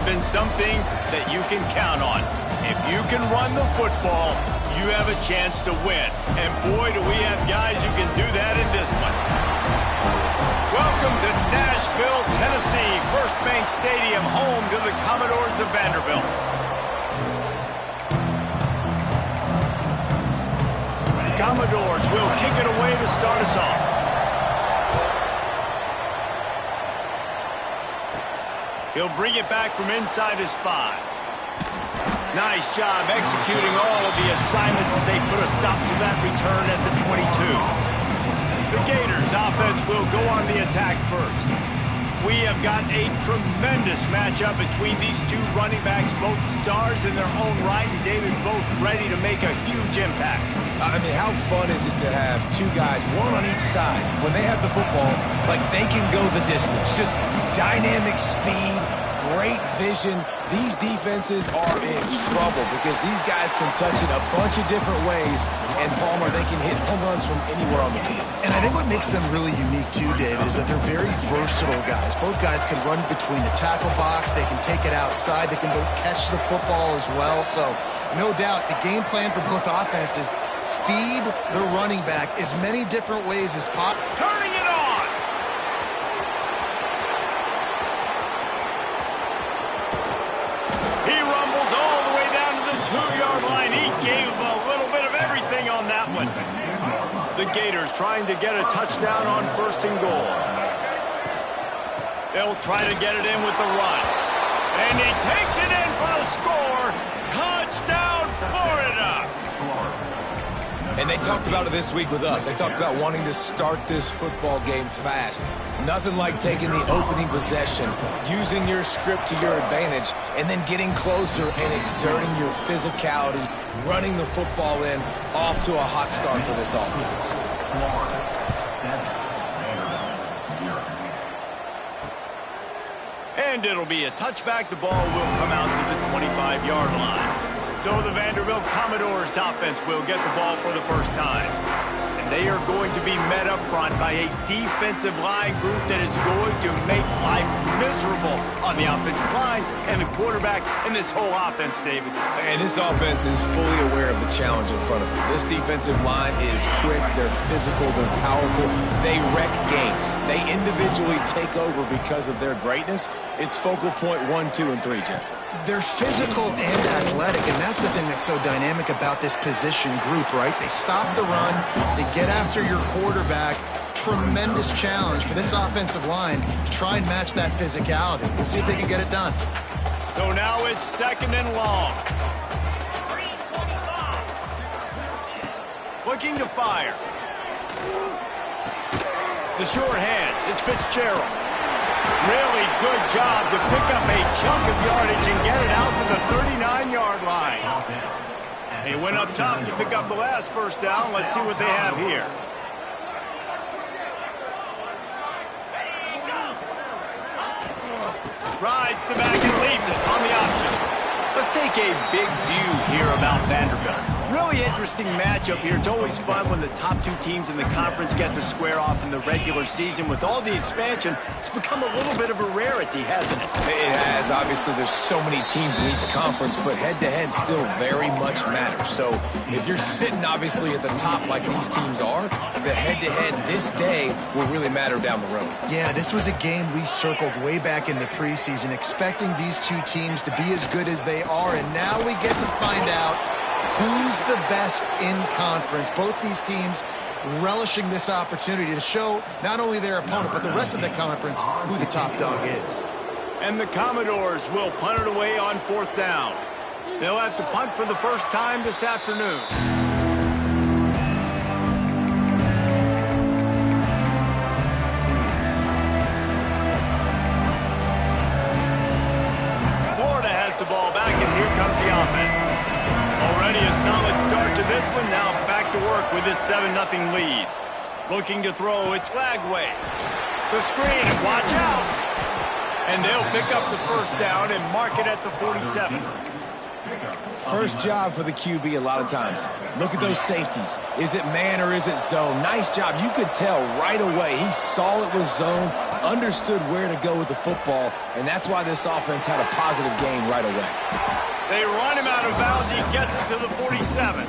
have been some things that you can count on. If you can run the football, you have a chance to win. And boy, do we have guys who can do that in this one. Welcome to Nashville, Tennessee, First Bank Stadium, home to the Commodores of Vanderbilt. The Commodores will kick it away to start us off. He'll bring it back from inside his 5. Nice job executing all of the assignments as they put a stop to that return at the 22. The Gators offense will go on the attack first. We have got a tremendous matchup between these two running backs, both stars in their own right, and David, both ready to make a huge impact. I mean, how fun is it to have two guys, one on each side, when they have the football, like they can go the distance. Just dynamic speed, great vision. These defenses are in trouble because these guys can touch it a bunch of different ways, and Palmer, they can hit home runs from anywhere on the field. And I think what makes them really unique too, David, is that they're very versatile guys. Both guys can run between the tackle box, they can take it outside, they can both catch the football as well. So no doubt the game plan for both offenses, feed the running back as many different ways as possible. Turning it on! He rumbles all the way down to the 2-yard line. He gave a little bit of everything on that one. The Gators trying to get a touchdown on 1st and goal. They'll try to get it in with the run. And he takes it in for the score. Touchdown, Florida! And they talked about it this week with us. They talked about wanting to start this football game fast. Nothing like taking the opening possession, using your script to your advantage, and then getting closer and exerting your physicality, running the football in, off to a hot start for this offense. And it'll be a touchback. The ball will come out to the 25-yard line. So the Vanderbilt Commodores offense will get the ball for the first time. And they are going to be met up front by a defensive line group that is going to make life miserable on the offensive line and the quarterback and this whole offense, David. And this offense is fully aware of the challenge in front of them. This defensive line is quick, they're physical, they're powerful. They wreck games. They individually take over because of their greatness. It's focal point 1, 2, and 3, Jesse. They're physical and athletic, and that's the thing that's so dynamic about this position group, right? They stop the run, they get after your quarterback. Tremendous challenge for this offensive line to try and match that physicality. We'll see if they can get it done. So now it's 2nd and long. Looking to fire. The short hands, it's Fitzgerald. Really good job to pick up a chunk of yardage and get it out to the 39-yard line. He went up top to pick up the last first down. Let's see what they have here. Rides the back and leaves it on the option. Let's take a big view here about Vanderbilt. Really interesting matchup here. It's always fun when the top two teams in the conference get to square off in the regular season. With all the expansion, it's become a little bit of a rarity, hasn't it? It has. Obviously, there's so many teams in each conference, but head-to-head still very much matters. So if you're sitting, obviously, at the top like these teams are, the head-to-head this day will really matter down the road. Yeah, this was a game we circled way back in the preseason, expecting these two teams to be as good as they are, and now we get to find out who's the best in conference. Both these teams relishing this opportunity to show not only their opponent, but the rest of the conference who the top dog is. And the Commodores will punt it away on 4th down. They'll have to punt for the first time this afternoon. Florida has the ball back, and here comes the offense. Already a solid start to this one. Now back to work with this 7-0 lead. Looking to throw, it's Lagway. The screen, watch out. And they'll pick up the first down and mark it at the 47. First job for the QB a lot of times. Look at those safeties. Is it man or is it zone? Nice job. You could tell right away. He saw it was zone, understood where to go with the football, and that's why this offense had a positive gain right away. They run him out of bounds. He gets it to the 47.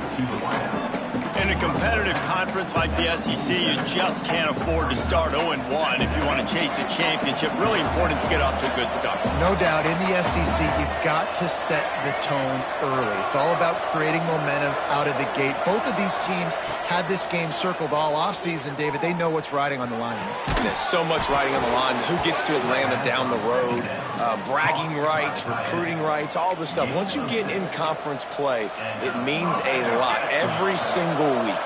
In a competitive conference like the SEC, you just can't afford to start 0-1 if you want to chase a championship. Really important to get off to a good start. No doubt, in the SEC, you've got to set the tone early. It's all about creating momentum out of the gate. Both of these teams had this game circled all offseason, David. They know what's riding on the line. There's so much riding on the line. Who gets to Atlanta down the road? Bragging rights, recruiting rights, all this stuff. Once you get in conference play, it means a lot every single week.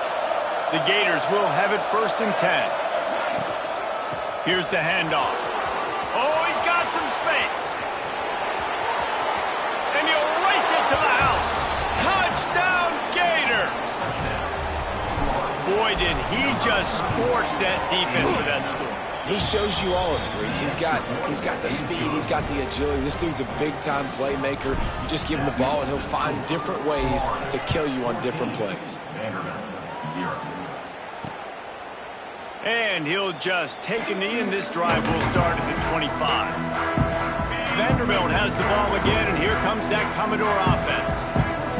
The Gators will have it 1st and 10. Here's the handoff. Oh, he's got some space. And he'll race it to the house. Touchdown, Gators. Boy, did he just scorch that defense for that score. He shows you all of it, Reese. He's got the speed. He's got the agility. This dude's a big-time playmaker. You just give him the ball, and he'll find different ways to kill you on different plays. And he'll just take a knee, and this drive will start at the 25. Vanderbilt has the ball again, and here comes that Commodore offense.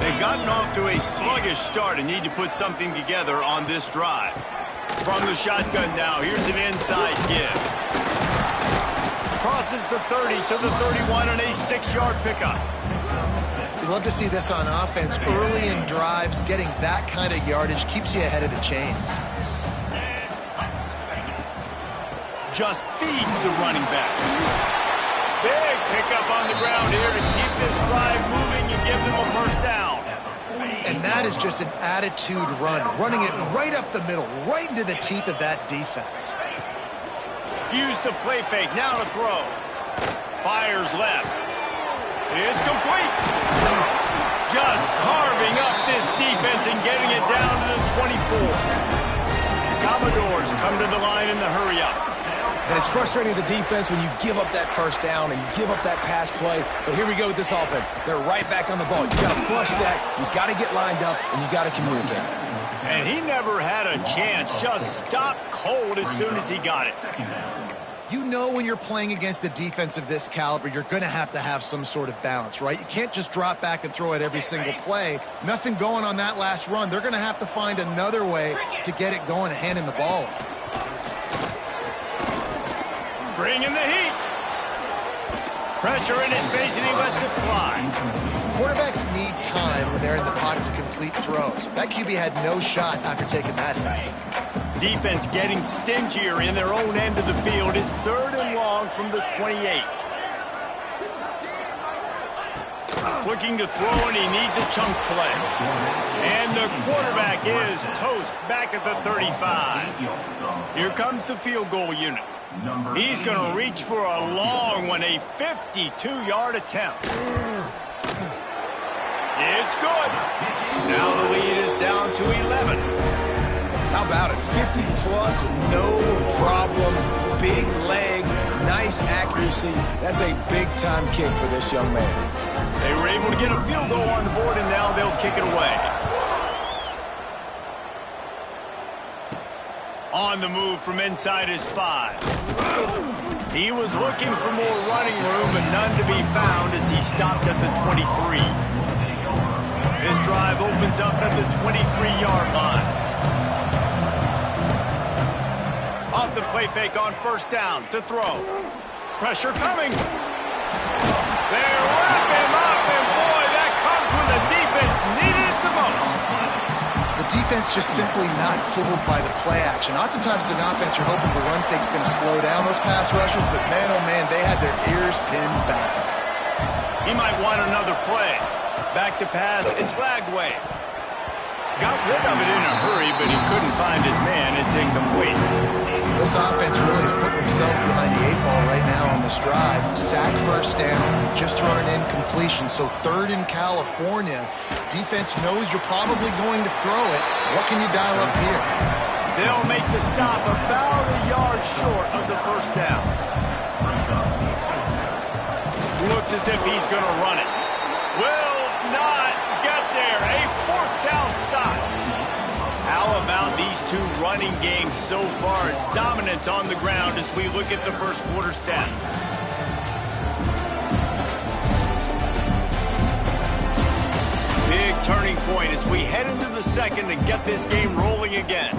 They've gotten off to a sluggish start and need to put something together on this drive. From the shotgun now, here's an inside give. Crosses the 30 to the 31 and a 6-yard pickup. We love to see this on offense. Early in drives, getting that kind of yardage keeps you ahead of the chains. Just feeds the running back. Big pickup on the ground here to keep this drive moving and give them a 1st down. And that is just an attitude run, running it right up the middle, right into the teeth of that defense. Use the play fake, now to throw. Fires left. It's complete. Just carving up this defense and getting it down to the 24. Commodores come to the line in the hurry up. And it's frustrating as a defense when you give up that 1st down and you give up that pass play. But here we go with this offense. They're right back on the ball. You got to flush that. You got to get lined up, and you got to communicate. And he never had a chance. Just stopped cold as soon as he got it. You know when you're playing against a defense of this caliber, you're going to have some sort of balance, right? You can't just drop back and throw it every single play. Nothing going on that last run. They're going to have to find another way to get it going and handing the ball off. Bringing the heat. Pressure in his face, and he lets it fly. Quarterbacks need time when they're in the pocket to complete throws. That QB had no shot after taking that hit. Defense getting stingier in their own end of the field. It's 3rd and long from the 28. Looking to throw, and he needs a chunk play. And the quarterback is toast back at the 35. Here comes the field goal unit. He's going to reach for a long one, a 52-yard attempt. It's good. Now the lead is down to 11. How about it? 50-plus, no problem. Big leg, nice accuracy. That's a big-time kick for this young man. They were able to get a field goal on the board, and now they'll kick it away. On the move from inside his 5. He was looking for more running room, but none to be found as he stopped at the 23. This drive opens up at the 23-yard line. Off the play fake on 1st down to throw. Pressure coming. They wrap him up, and boy, that comes when the defense needed it the most. The defense just simply not fooled by the play action. Oftentimes, as an offense, you're hoping the run fake's going to slow down those pass rushers, but man, oh man, they had their ears pinned back. He might want another play. Back to pass, it's Lagway. Got rid of it in a hurry, but he couldn't find his man. It's incomplete. This offense really is putting themselves behind the 8 ball right now on this drive. Sack 1st down. They've just thrown an incompletion. So 3rd in California. Defense knows you're probably going to throw it. What can you dial up here? They'll make the stop about a yard short of the 1st down. Looks as if he's going to run it. Will not get there. A fourth down stop. How about these two running games so far? Dominance on the ground as we look at the first quarter stats. Big turning point as we head into the second and get this game rolling again.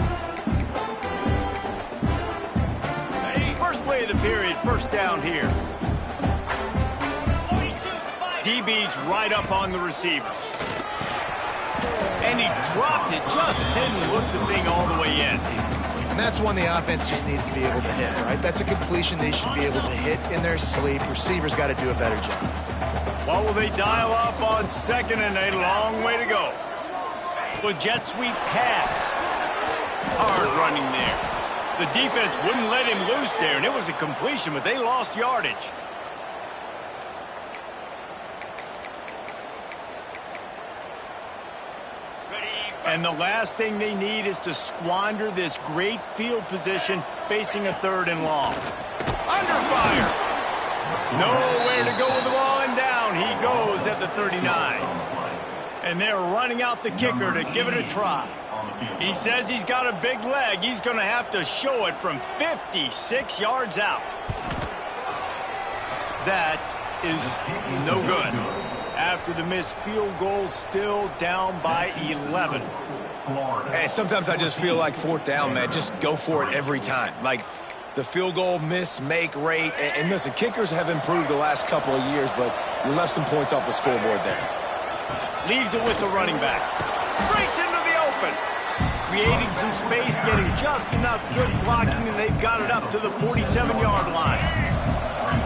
First play of the period, first down here. DB's right up on the receivers. And he dropped it, just didn't look the thing all the way in. And that's one the offense just needs to be able to hit, right? That's a completion they should be able to hit in their sleep. Receivers got to do a better job. What will they dial up on second and a long way to go? Well, jet sweep pass. Hard running there. The defense wouldn't let him loose there, and it was a completion, but they lost yardage. And the last thing they need is to squander this great field position facing a third and long. Under fire. Nowhere to go with the ball, and down he goes at the 39. And they're running out the kicker to give it a try. He says he's got a big leg. He's going to have to show it from 56 yards out. That is no good. After the missed field goal, still down by 11. Hey, sometimes I just feel like fourth down, man. Just go for it every time. Like the field goal miss-make rate. And listen, kickers have improved the last couple of years, but you left some points off the scoreboard there. Leaves it with the running back. Breaks into the open. Creating some space, getting just enough good blocking, and they've got it up to the 47-yard line.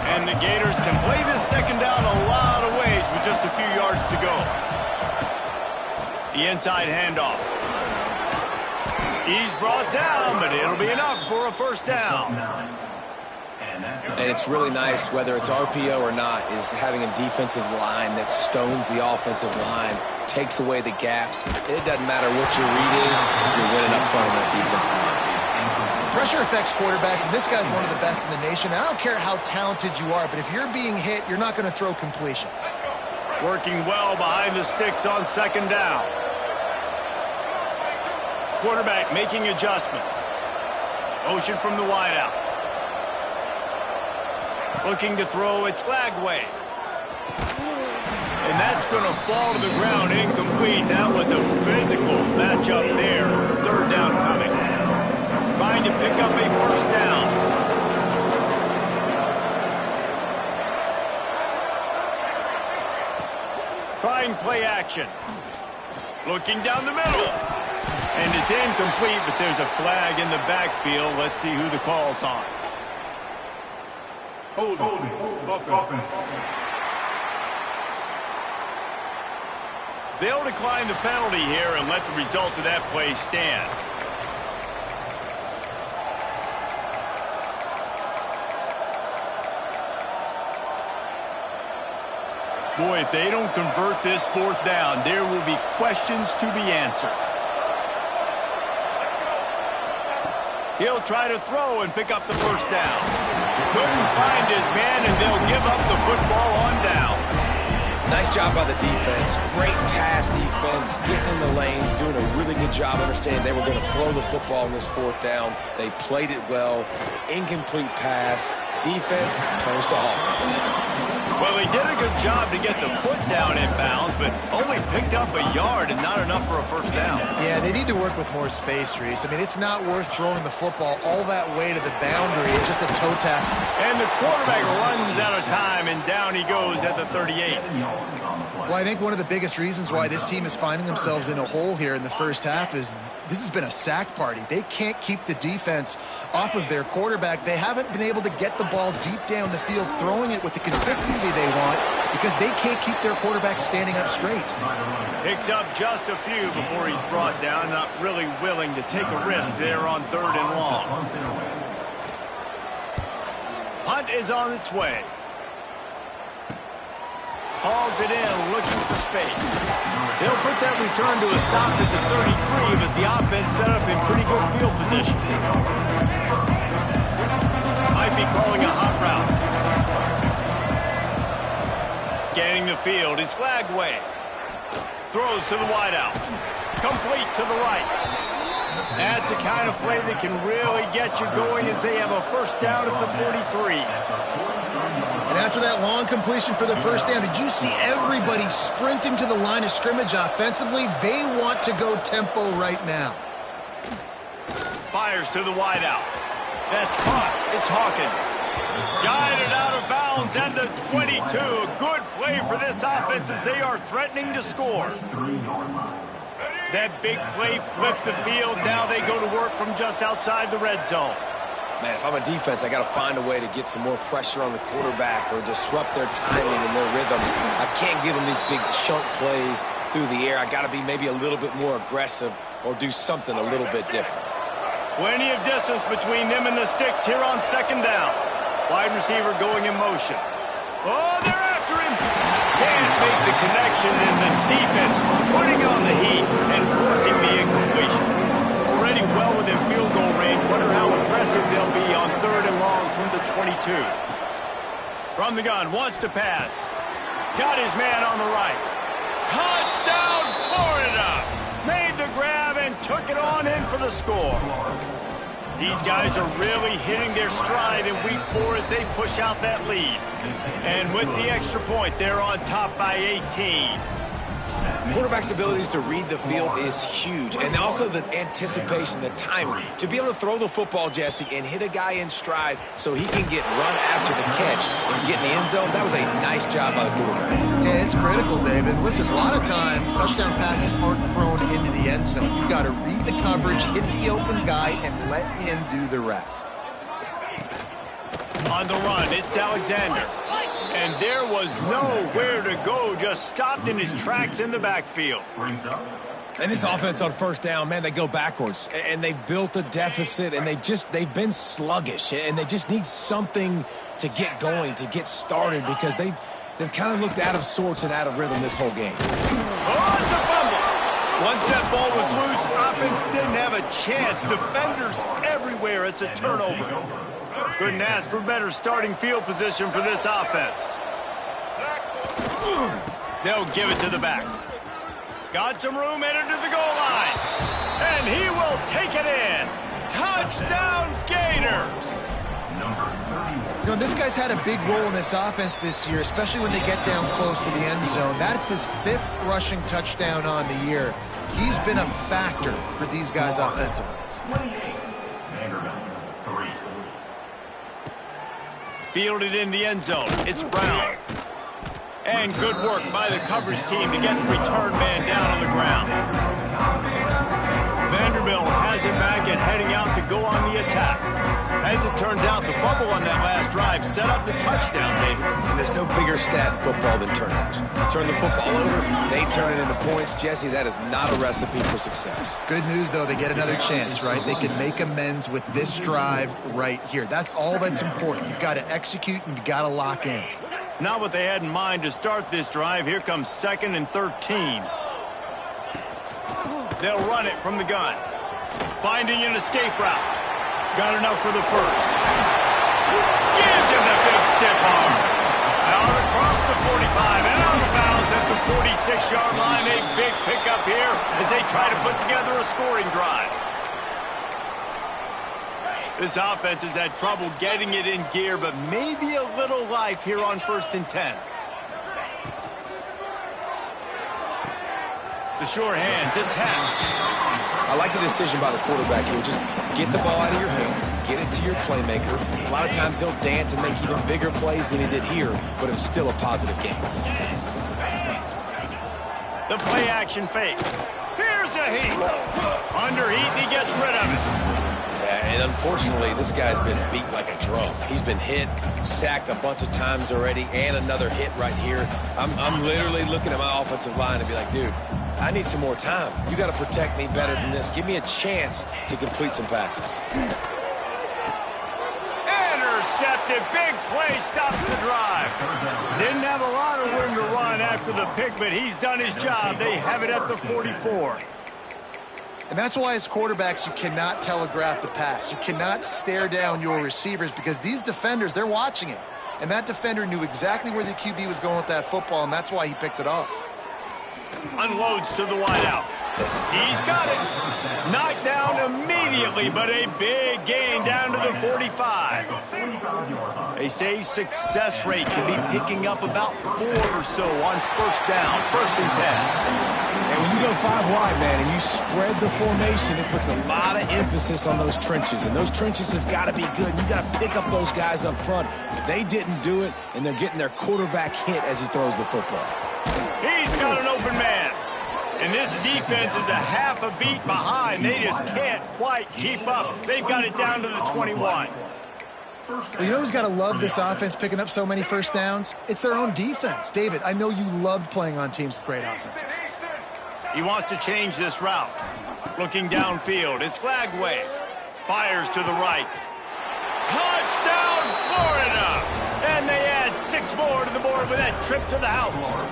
And the Gators can play this second down a lot of ways with just a few yards to go. The inside handoff. He's brought down, but it'll be enough for a first down. And it's really nice, whether it's RPO or not, is having a defensive line that stones the offensive line, takes away the gaps. It doesn't matter what your read is if you're winning up front on that defensive line. Pressure affects quarterbacks, and this guy's one of the best in the nation. I don't care how talented you are, but if you're being hit, you're not going to throw completions. Working well behind the sticks on second down. Quarterback making adjustments. Motion from the wideout. Looking to throw, it's Lagway. And that's going to fall to the ground, incomplete. That was a physical matchup there. Third down coming. Trying to pick up a first down. Trying play action. Looking down the middle. And it's incomplete, but there's a flag in the backfield. Let's see who the call's on. Holding. They'll decline the penalty here and let the result of that play stand. Boy, if they don't convert this fourth down, there will be questions to be answered. He'll try to throw and pick up the first down. Couldn't find his man, and they'll give up the football on downs. Nice job by the defense. Great pass defense, getting in the lanes, doing a really good job understanding they were going to throw the football in this fourth down. They played it well. Incomplete pass. Defense turns to offense. Well, he did a good job to get the foot down in bounds, but only picked up a yard and not enough for a first down. Yeah, they need to work with more space, Reese. I mean, it's not worth throwing the football all that way to the boundary. It's just a toe tap. And the quarterback runs out of time, and down he goes at the 38. Well, I think one of the biggest reasons why this team is finding themselves in a hole here in the first half is this has been a sack party. They can't keep the defense off of their quarterback. They haven't been able to get the ball deep down the field, throwing it with the consistency they want because they can't keep their quarterback standing up straight. Picks up just a few before he's brought down, not really willing to take a risk there on third and long. Punt is on its way. Hauls it in, looking for space. They'll put that return to a stop at the 33, but the offense set up in pretty good field position. Might be calling a hot route. Scanning the field, it's Lagway. Throws to the wideout. Complete to the right. That's the kind of play that can really get you going as they have a first down at the 43. And after that long completion for the first down, did you see everybody sprinting to the line of scrimmage offensively? They want to go tempo right now. Fires to the wideout. That's caught. It's Hawkins. Guided out of bounds and the 22. A good play for this offense as they are threatening to score. That big play flipped the field. Now they go to work from just outside the red zone. Man, if I'm a defense, I got to find a way to get some more pressure on the quarterback or disrupt their timing and their rhythm. I can't give them these big chunk plays through the air. I got to be maybe a little bit more aggressive or do something a little bit different. Plenty of distance between them and the sticks here on second down. Wide receiver going in motion. Oh, they're after him. Can't make the connection, and the defense putting on the heat and forcing the incompletion. Already well within field goal range. Wonder how aggressive they'll be on 3rd and long from the 22. From the gun, wants to pass. Got his man on the right. Touchdown, Florida! Made the grab and took it on in for the score. These guys are really hitting their stride in week 4 as they push out that lead. And with the extra point, they're on top by 18. Quarterback's abilities to read the field is huge, and also the anticipation, the timing. To be able to throw the football, Jesse, and hit a guy in stride so he can get run after the catch and get in the end zone, that was a nice job by the quarterback. Yeah, it's critical, David. Listen, a lot of times touchdown passes aren't thrown into the end zone. You've got to read the coverage, hit the open guy, and let him do the rest. On the run, it's Alexander. And there was nowhere to go, just stopped in his tracks in the backfield. And this offense on first down, man, they go backwards. And they've built a deficit, and they've been sluggish. And they just need something to get going, to get started, because they've kind of looked out of sorts and out of rhythm this whole game. Oh, it's a fumble. Once that ball was loose, offense didn't have a chance. Defenders everywhere. It's a turnover. Couldn't ask for better starting field position for this offense. They'll give it to the back. Got some room headed to the goal line. And he will take it in. Touchdown, Gators. You know, this guy's had a big role in this offense this year, especially when they get down close to the end zone. That's his 5th rushing touchdown on the year. He's been a factor for these guys offensively. Fielded in the end zone. It's Brown. And good work by the coverage team to get the return man down on the ground. Vanderbilt has it back and heading out to go on the attack. As it turns out, the fumble on that last drive set up the touchdown, David. And there's no bigger stat in football than turnovers. You turn the football over, they turn it into points. Jesse, that is not a recipe for success. Good news, though, they get another chance, right? They can make amends with this drive right here. That's all that's important. You've got to execute and you've got to lock in. Not what they had in mind to start this drive. Here comes 2nd and 13. They'll run it from the gun. Finding an escape route. Got enough for the first. Gives him the big stiff arm. Out across the 45 and out of bounds at the 46-yard line. A big pickup here as they try to put together a scoring drive. This offense has had trouble getting it in gear, but maybe a little life here on 1st and 10. The short hands, it's Hess. I like the decision by the quarterback here. Just get the ball out of your hands, get it to your playmaker. A lot of times he'll dance and make even bigger plays than he did here, but it was still a positive game. The play action fake. Here's a heat. Under heat, and he gets rid of it. Yeah, and unfortunately, this guy's been beat like a drum. He's been hit, sacked a bunch of times already, and another hit right here. I'm literally looking at my offensive line and be like, dude, I need some more time. You got to protect me better than this. Give me a chance to complete some passes. Intercepted. Big play. Stops the drive. Didn't have a lot of room to run after the pick, but he's done his job. They have it at the 44. And that's why as quarterbacks, you cannot telegraph the pass. You cannot stare down your receivers because these defenders, they're watching it. And that defender knew exactly where the QB was going with that football, and that's why he picked it off. Unloads to the wideout. He's got it. Knocked down immediately, but a big gain down to the 45. They say success rate can be picking up about 4 or so on first down, 1st and 10. And when you go 5 wide, man, and you spread the formation, it puts a lot of emphasis on those trenches. And those trenches have got to be good. You got to pick up those guys up front. They didn't do it, and they're getting their quarterback hit as he throws the football. He's got an open man. And this defense is a half a beat behind. They just can't quite keep up. They've got it down to the 21. Well, you know who's got to love this offense picking up so many first downs? It's their own defense. David, I know you loved playing on teams with great offenses. He wants to change this route. Looking downfield, it's Glagway. Fires to the right. Touchdown, Florida! And they add 6 more to the board with that trip to the house.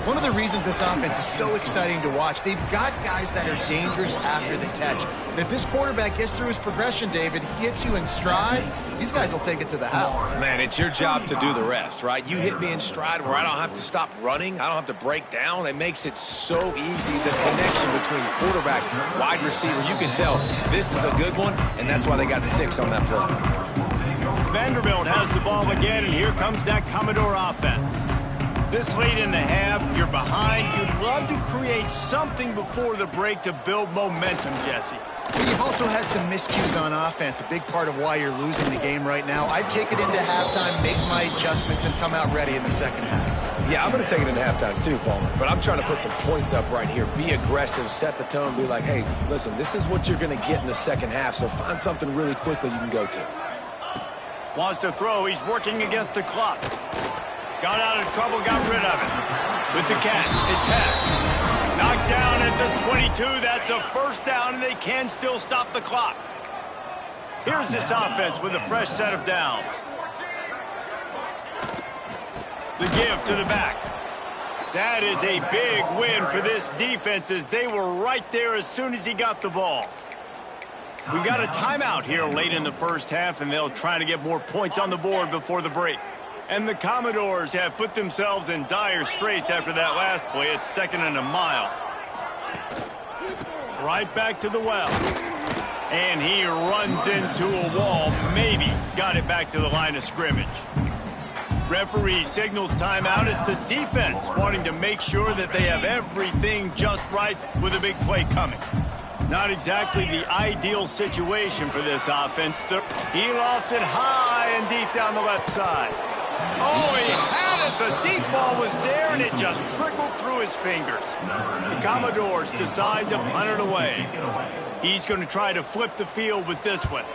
One of the reasons this offense is so exciting to watch, they've got guys that are dangerous after the catch. And if this quarterback gets through his progression, David, he hits you in stride, these guys will take it to the house. Man, it's your job to do the rest, right? You hit me in stride where I don't have to stop running. I don't have to break down. It makes it so easy, the connection between quarterback and wide receiver. You can tell this is a good one, and that's why they got 6 on that play. Vanderbilt has the ball again, and here comes that Commodore offense. This late in the half, you're behind. You'd love to create something before the break to build momentum, Jesse. But you've also had some miscues on offense, a big part of why you're losing the game right now. I'd take it into halftime, make my adjustments, and come out ready in the second half. Yeah, I'm going to take it into halftime too, Palmer. But I'm trying to put some points up right here. Be aggressive, set the tone, be like, hey, listen, this is what you're going to get in the second half, so find something really quickly you can go to. Wants to throw. He's working against the clock. Got out of trouble, got rid of it. With the catch, it's Hess. Knocked down at the 22. That's a first down, and they can still stop the clock. Here's this offense with a fresh set of downs. The give to the back. That is a big win for this defense as they were right there as soon as he got the ball. We've got a timeout here late in the first half, and they'll try to get more points on the board before the break. And the Commodores have put themselves in dire straits after that last play. It's 2nd and a mile. Right back to the well. And he runs into a wall. Maybe got it back to the line of scrimmage. Referee signals timeout. It's the defense wanting to make sure that they have everything just right with a big play coming. Not exactly the ideal situation for this offense. He lofts it high and deep down the left side. Oh, he had it. The deep ball was there, and it just trickled through his fingers. The Commodores decide to punt it away. He's going to try to flip the field with this one.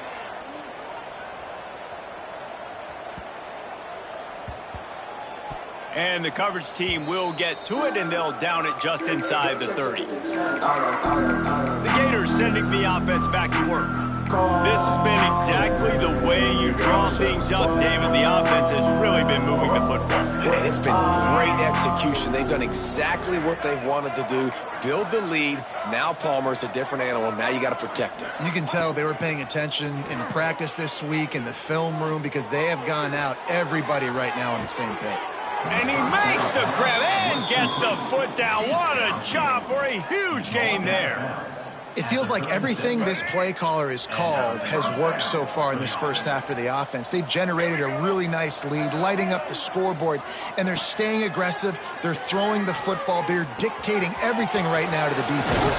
And the coverage team will get to it, and they'll down it just inside the 30. The Gators sending the offense back to work. This has been exactly the way you draw things up, David. The offense has really been moving the football. And it's been great execution. They've done exactly what they've wanted to do. Build the lead. Now Palmer's a different animal. Now you got to protect him. You can tell they were paying attention in practice this week in the film room because they have gone out, everybody right now on the same page. And he makes the grab and gets the foot down. What a job for a huge gain there. It feels like everything this play caller has called has worked so far in this first half for the offense. They've generated a really nice lead, lighting up the scoreboard, and they're staying aggressive. They're throwing the football. They're dictating everything right now to the defense.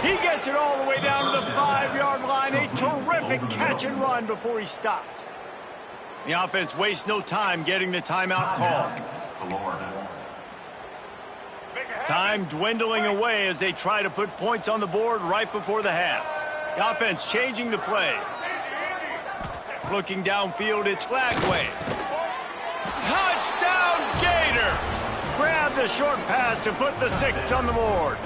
He gets it all the way down to the 5-yard line. A terrific catch and run before he stopped. The offense wastes no time getting the timeout call. Time dwindling away as they try to put points on the board right before the half. The offense changing the play. Looking downfield, it's Glagway. Touchdown, Gators! Grab the short pass to put the 6 on the board.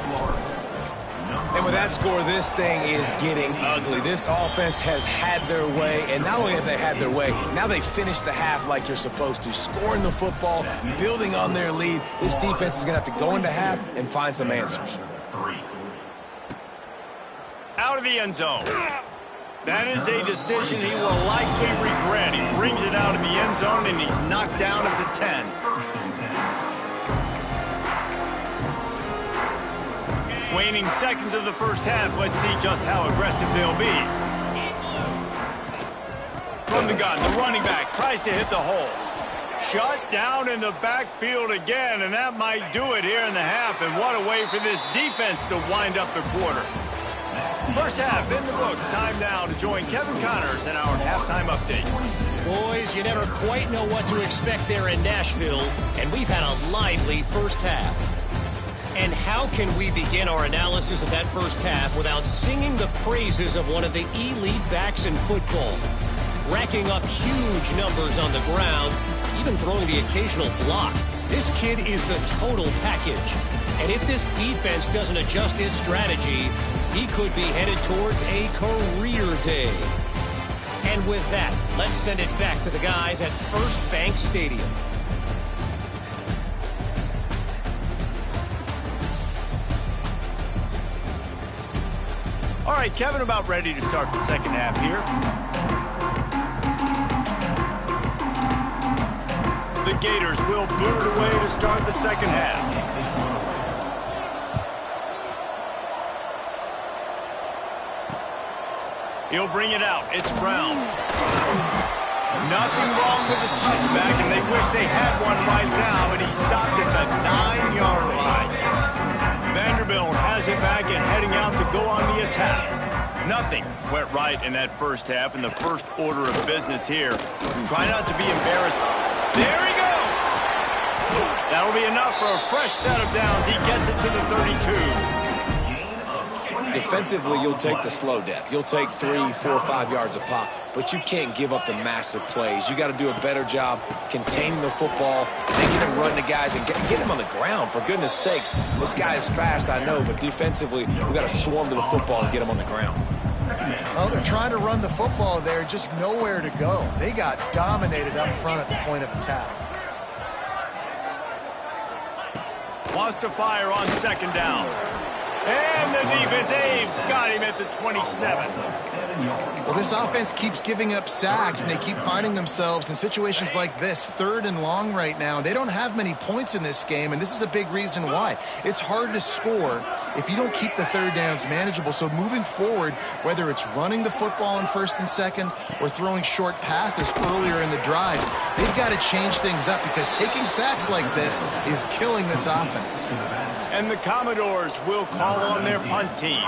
And with that score, this thing is getting ugly. This offense has had their way, and not only have they had their way, now they finished the half like you're supposed to, scoring the football, building on their lead. This defense is going to have to go into half and find some answers. Out of the end zone. That is a decision he will likely regret. He brings it out of the end zone, and he's knocked down at the 10. Remaining seconds of the first half. Let's see just how aggressive they'll be. From the gun, the running back tries to hit the hole. Shut down in the backfield again, and that might do it here in the half. And what a way for this defense to wind up the quarter. First half in the books. Time now to join Kevin Connors in our halftime update. Boys, you never quite know what to expect there in Nashville, and we've had a lively first half. And how can we begin our analysis of that first half without singing the praises of one of the elite backs in football? Racking up huge numbers on the ground, even throwing the occasional block. This kid is the total package. And if this defense doesn't adjust its strategy, he could be headed towards a career day. And with that, let's send it back to the guys at First Bank Stadium. All right, Kevin, about ready to start the second half here. The Gators will boot it away to start the second half. He'll bring it out. It's Brown. Nothing wrong with the touchback, and they wish they had one right now, but he stopped at the 9-yard line. Vanderbilt has it back and heading out to go on the attack. Nothing went right in that first half, and the first order of business here. Try not to be embarrassed. There he goes! That'll be enough for a fresh set of downs. He gets it to the 32. Defensively, you'll take the slow death. You'll take 3, 4, 5 yards a pop, but you can't give up the massive plays. You got to do a better job containing the football, making him run to guys, and get him on the ground, for goodness sakes. This guy is fast, I know, but defensively, we got to swarm to the football and get him on the ground. Well, they're trying to run the football there, just nowhere to go. They got dominated up front at the point of attack. Wants to fire on second down. And the defense, they've got him at the 27. Well, this offense keeps giving up sacks, and they keep finding themselves in situations like this, 3rd and long right now. They don't have many points in this game, and this is a big reason why. It's hard to score if you don't keep the third downs manageable. So moving forward, whether it's running the football in 1st and 2nd or throwing short passes earlier in the drives, they've got to change things up, because taking sacks like this is killing this offense. And the Commodores will call on their punt team.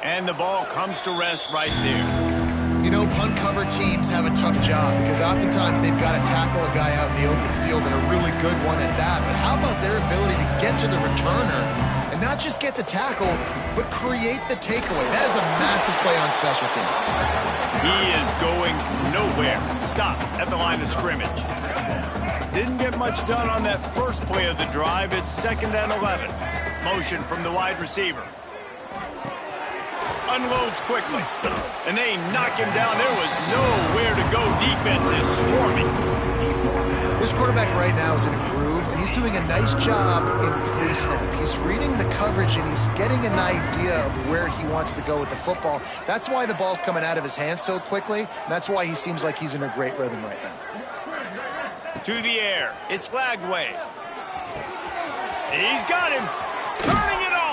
And the ball comes to rest right there. You know, punt cover teams have a tough job, because oftentimes they've got to tackle a guy out in the open field, and a really good one at that. But how about their ability to get to the returner and not just get the tackle, but create the takeaway? That is a massive play on special teams. He is going nowhere. Stop at the line of scrimmage. Didn't get much done on that first play of the drive. It's 2nd and 11. Motion from the wide receiver. Unloads quickly, and they knock him down. There was nowhere to go. Defense is swarming. This quarterback right now is in a groove, and he's doing a nice job in pre-snap. He's reading the coverage, and he's getting an idea of where he wants to go with the football. That's why the ball's coming out of his hands so quickly, and that's why he seems like he's in a great rhythm right now. To the air. It's Lagway. He's got him. Turning it on.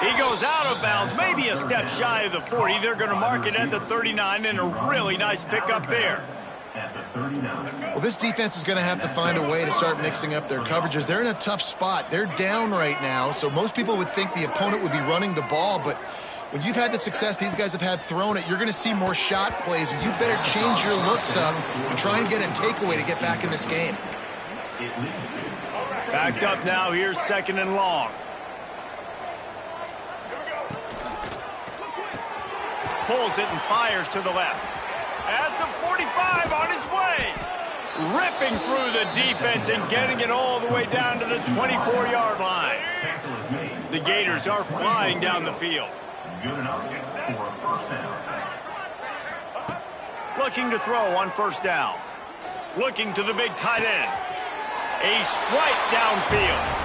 He goes out of bounds, maybe a step shy of the 40. They're going to mark it at the 39, and a really nice pickup there. Well, this defense is going to have to find a way to start mixing up their coverages. They're in a tough spot. They're down right now, so most people would think the opponent would be running the ball, but when you've had the success these guys have had throwing it, you're going to see more shot plays, and you better change your looks up and try and get a takeaway to get back in this game. Backed up now. Here's 2nd and long. Pulls it and fires to the left. At the 45, on his way. Ripping through the defense and getting it all the way down to the 24-yard line. The Gators are flying down the field. Looking to throw on 1st down. Looking to the big tight end. A strike downfield.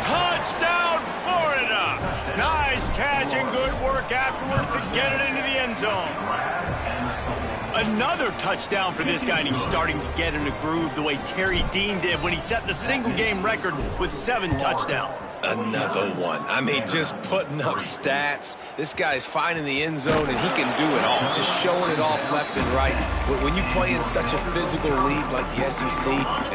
Touchdown, Florida! Nice catch and good work afterwards to get it into the end zone. Another touchdown for this guy, and he's starting to get in a groove the way Terry Dean did when he set the single-game record with 7 touchdowns. Another one. I mean, just putting up stats. This guy's finding the end zone, and he can do it all. Just showing it off left and right. When you play in such a physical league like the SEC,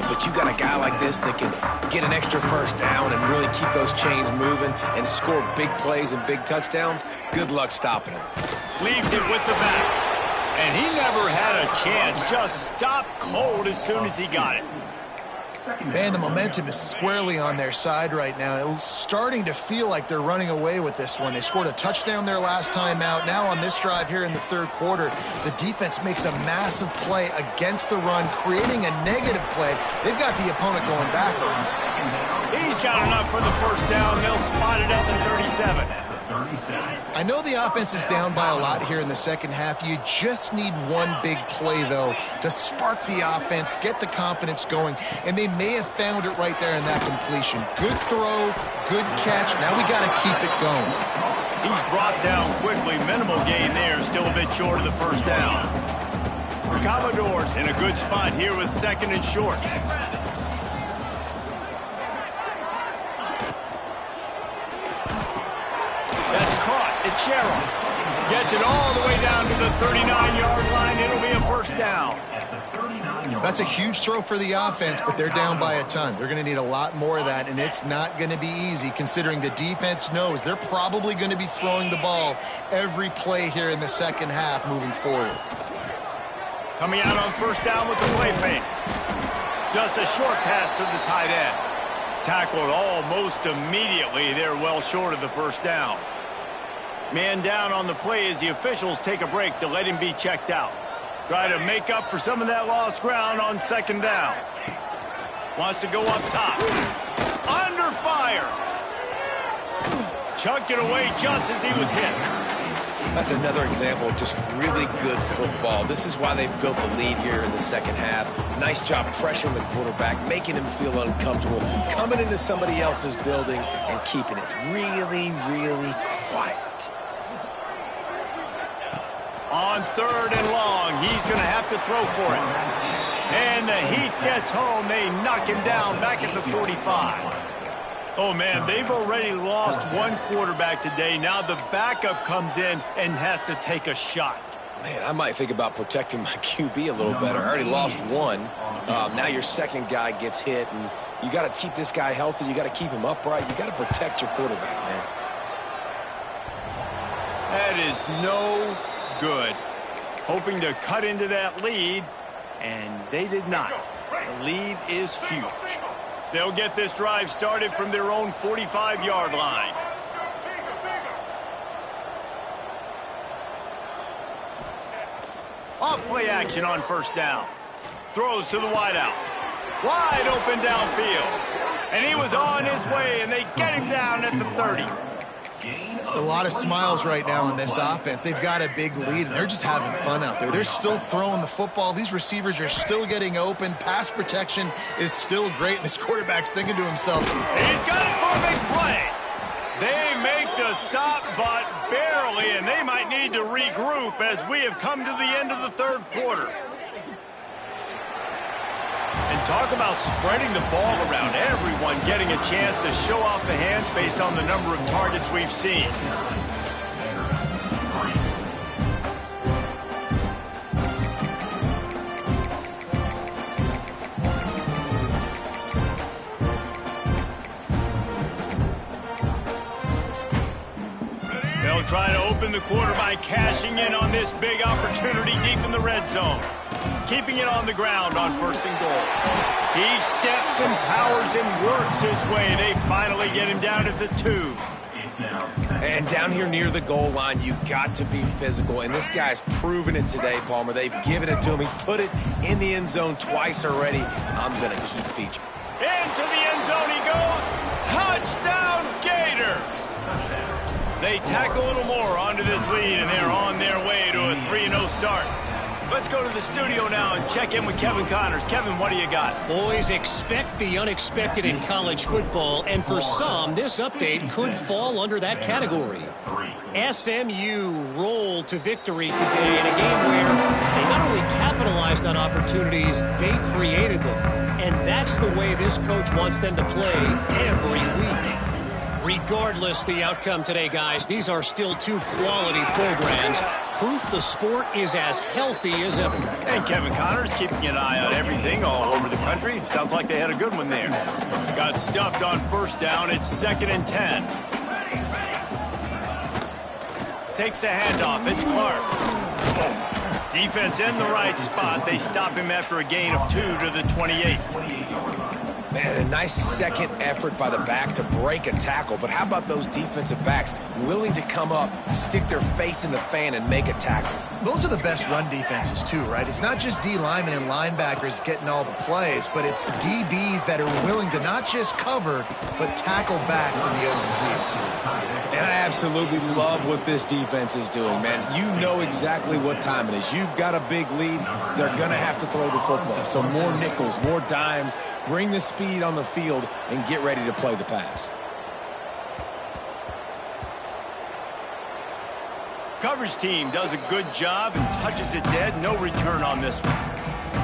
but you got a guy like this that can get an extra first down and really keep those chains moving and score big plays and big touchdowns, good luck stopping him. Leaves it with the back. And he never had a chance. Just stopped cold as soon as he got it. Man, the momentum is squarely on their side right now. It's starting to feel like they're running away with this one. They scored a touchdown their last time out. Now on this drive here in the third quarter, the defense makes a massive play against the run, creating a negative play. They've got the opponent going backwards. He's got enough for the first down. They'll spot it at the 37. I know the offense is down by a lot here in the second half. You just need one big play, though, to spark the offense, get the confidence going, and they may have found it right there in that completion. Good throw, good catch. Now we got to keep it going. He's brought down quickly. Minimal gain there, still a bit short of the first down. The Commodores in a good spot here with 2nd and short. That's caught. It's Sherrill. Gets it all the way down to the 39-yard line. It'll be a first down. That's a huge throw for the offense, but they're down by a ton. They're going to need a lot more of that, and it's not going to be easy considering the defense knows they're probably going to be throwing the ball every play here in the second half moving forward. Coming out on first down with the play fake. Just a short pass to the tight end. Tackled almost immediately. They're well short of the first down. Man down on the play as the officials take a break to let him be checked out. Try to make up for some of that lost ground on second down. Wants to go up top. Under fire. Chucked it away just as he was hit. That's another example of just really good football. This is why they've built the lead here in the second half. Nice job pressuring the quarterback, making him feel uncomfortable, coming into somebody else's building and keeping it really, really quiet. On 3rd and long, he's going to have to throw for it. And the heat gets home. They knock him down back at the 45. Oh, man, they've already lost one quarterback today. Now the backup comes in and has to take a shot. Man, I might think about protecting my QB a little better. I already lost one. Now your second guy gets hit, and you got to keep this guy healthy. You got to keep him upright. You got to protect your quarterback, man. That is no good. Hoping to cut into that lead, and they did not. The lead is huge. They'll get this drive started from their own 45-yard line. Off play action on first down. Throws to the wideout. Wide open downfield. And he was on his way, and they get him down at the 30. A lot of smiles right now in this offense. They've got a big lead, and they're just having fun out there. They're still throwing the football. These receivers are still getting open. Pass protection is still great. This quarterback's thinking to himself, he's got it for a big play. They make the stop, but barely, and they might need to regroup as we have come to the end of the third quarter. And talk about spreading the ball around. Everyone getting a chance to show off the hands based on the number of targets we've seen. They'll try to open the quarter by cashing in on this big opportunity deep in the red zone. Keeping it on the ground on 1st and goal. He steps and powers and works his way. They finally get him down at the 2. And down here near the goal line, you got to be physical. And this guy's proven it today, Palmer. They've given it to him. He's put it in the end zone twice already. I'm going to keep featuring. Into the end zone he goes. Touchdown, Gators! They tack a little more onto this lead, and they're on their way to a 3-0 start. Let's go to the studio now and check in with Kevin Connors. Kevin, what do you got? Boys, expect the unexpected in college football, and for some, this update could fall under that category. SMU rolled to victory today in a game where they not only capitalized on opportunities, they created them. And that's the way this coach wants them to play every week. Regardless the outcome today, guys, these are still two quality programs. Proof the sport is as healthy as ever. And Kevin Connors keeping an eye on everything all over the country. Sounds like they had a good one there. Got stuffed on first down. It's 2nd and 10. Takes the handoff. It's Clark. Defense in the right spot. They stop him after a gain of 2 to the 28. Man, a nice second effort by the back to break a tackle. But how about those defensive backs willing to come up, stick their face in the fan, and make a tackle? Those are the best run defenses, too, right? It's not just D linemen and linebackers getting all the plays, but it's DBs that are willing to not just cover, but tackle backs in the open field. And I absolutely love what this defense is doing, man. You know exactly what time it is. You've got a big lead. They're going to have to throw the football. So more nickels, more dimes, bring the speed on the field, and get ready to play the pass. Coverage team does a good job and touches it dead. No return on this one.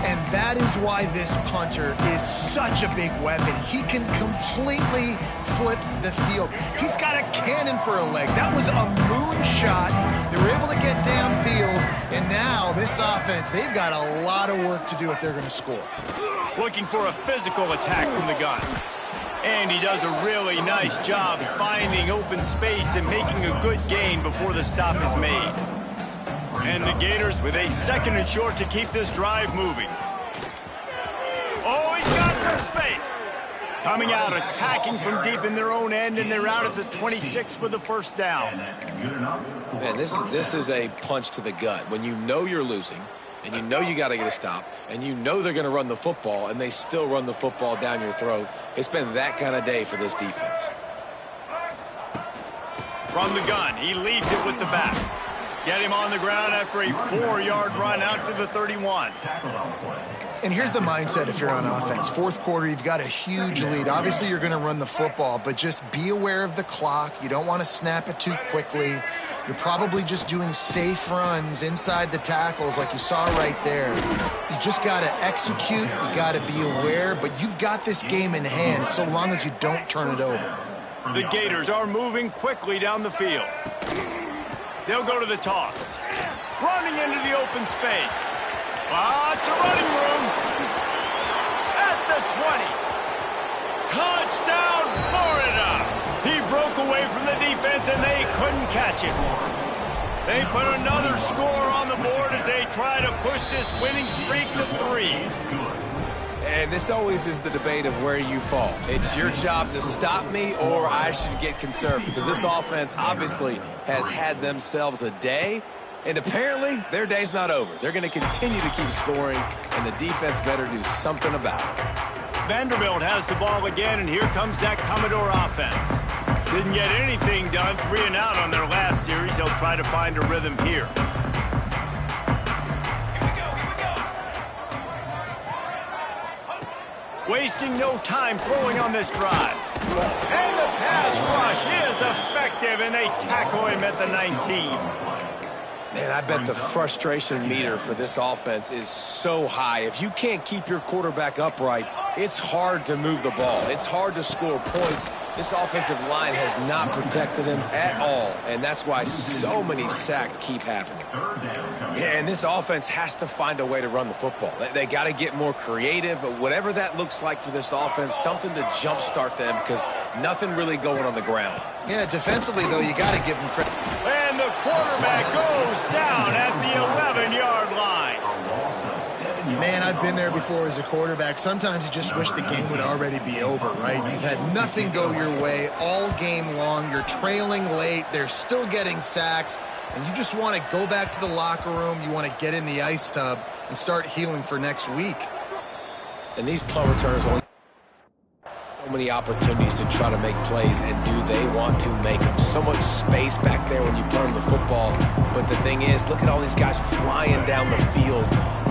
And that is why this punter is such a big weapon. He can completely flip the field. He's got a cannon for a leg. That was a moonshot. They were able to get downfield, and now this offense, they've got a lot of work to do if they're going to score. Looking for a physical attack from the gun. And he does a really nice job finding open space and making a good gain before the stop is made. And the Gators with a 2nd and short to keep this drive moving. Oh, he's got some space. Coming out, attacking from deep in their own end, and they're out at the 26 with the first down. Man, this is a punch to the gut. When you know you're losing, and you know you got to get a stop, and you know they're going to run the football, and they still run the football down your throat. It's been that kind of day for this defense. From the gun, he leaves it with the back. Get him on the ground after a 4-yard run out to the 31. And here's the mindset if you're on offense. Fourth quarter, you've got a huge lead. Obviously, you're going to run the football, but just be aware of the clock. You don't want to snap it too quickly. You're probably just doing safe runs inside the tackles like you saw right there. You just got to execute. You got to be aware, but you've got this game in hand so long as you don't turn it over. The Gators are moving quickly down the field. They'll go to the toss. Running into the open space. Lots of running room. At the 20. Touchdown, Florida. He broke away from the defense, and they couldn't catch him. They put another score on the board as they try to push this winning streak to 3. And this always is the debate of where you fall. It's your job to stop me, or I should get conservative, because this offense obviously has had themselves a day, and apparently their day's not over. They're going to continue to keep scoring, and the defense better do something about it. Vanderbilt has the ball again, and here comes that Commodore offense. Didn't get anything done, 3 and out on their last series. They'll try to find a rhythm here. Wasting no time throwing on this drive. And the pass rush is effective, and they tackle him at the 19. Man, I bet the frustration meter for this offense is so high. If you can't keep your quarterback upright, it's hard to move the ball. It's hard to score points. This offensive line has not protected him at all, and that's why so many sacks keep happening. Yeah, and this offense has to find a way to run the football. They got to get more creative, whatever that looks like for this offense, something to jumpstart them, because nothing really going on the ground. Yeah, defensively, though, you got to give them credit. And the quarterback goes down at the 11-yard line. Man, I've been there before as a quarterback. Sometimes you just wish the game would already be over, right? You've had nothing go your way all game long. You're trailing late. They're still getting sacks. And you just want to go back to the locker room. You want to get in the ice tub and start healing for next week. And these punt returners only... So many opportunities to try to make plays, and do they want to make them? So much space back there when you play the football. But the thing is, look at all these guys flying down the field,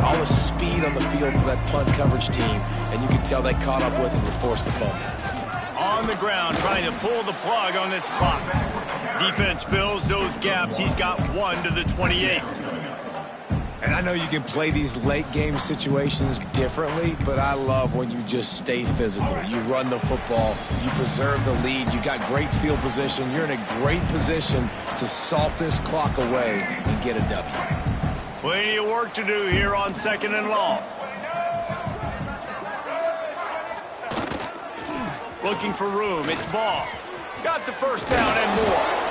all the speed on the field for that punt coverage team, and you can tell they caught up with him to force the fumble. On the ground, trying to pull the plug on this clock. Defense fills those gaps. He's got 1 to the 28. And I know you can play these late game situations differently, but I love when you just stay physical. You run the football, you preserve the lead, you got great field position, you're in a great position to salt this clock away and get a W. Plenty of work to do here on 2nd and long. Looking for room, it's Ball. Got the first down and more.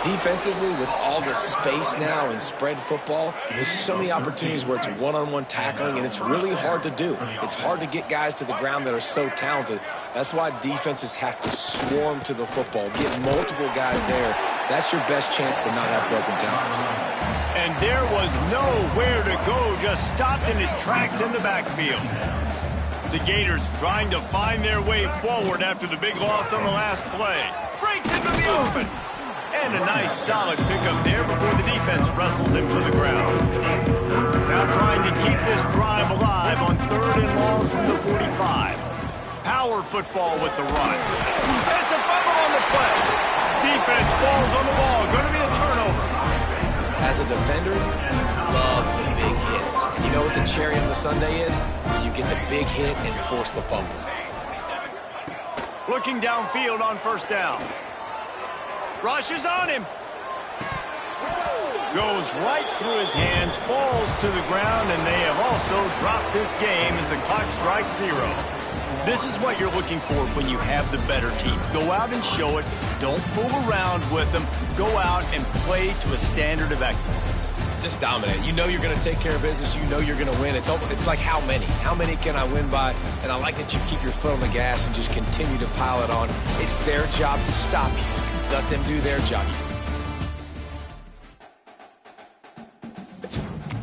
Defensively, with all the space now in spread football, there's so many opportunities where it's one-on-one tackling, and it's really hard to do. It's hard to get guys to the ground that are so talented. That's why defenses have to swarm to the football, get multiple guys there. That's your best chance to not have broken tackles. And there was nowhere to go, just stopped in his tracks in the backfield. The Gators trying to find their way forward after the big loss on the last play. Breaks into the open. And a nice solid pickup there before the defense wrestles him to the ground. Now trying to keep this drive alive on 3rd and long from the 45. Power football with the run. It's a fumble on the play. Defense falls on the ball. Going to be a turnover. As a defender, you love the big hits. And you know what the cherry on the sundae is? You get the big hit and force the fumble. Looking downfield on 1st down. Rushes on him. Goes right through his hands, falls to the ground, and they have also dropped this game as the clock strikes 0. This is what you're looking for when you have the better team. Go out and show it. Don't fool around with them. Go out and play to a standard of excellence. Just dominate. You know you're going to take care of business. You know you're going to win. It's like how many? How many can I win by? And I like that you keep your foot on the gas and just continue to pile it on. It's their job to stop you. Let them do their job.